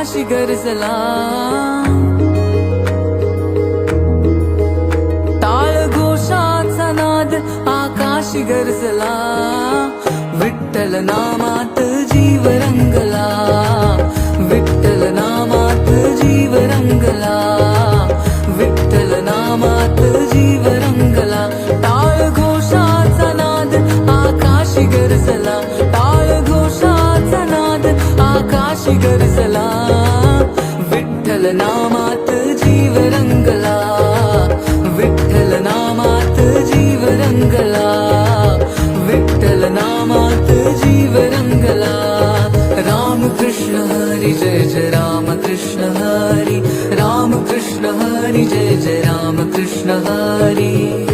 आकाशी गरजला, टाळ घोषाचा नाद आकाशी गरजला, विठ्ठल नामात जीव रंगला, विठ्ठल नामात जीव रंगला, विठ्ठल नामात जीव रंगला, टाळ घोषाचा नाद आकाशी गरजला, टाळ घोषाचा नाद आकाशी गरजला, विठ्ठल नामात जीव रंगला, विठ्ठल नामात जीव रंगला, विठ्ठल नामात जीव रंगला. राम कृष्ण हरी जय जय राम कृष्ण हरी, राम कृष्ण हरी जय जय राम कृष्ण हरी.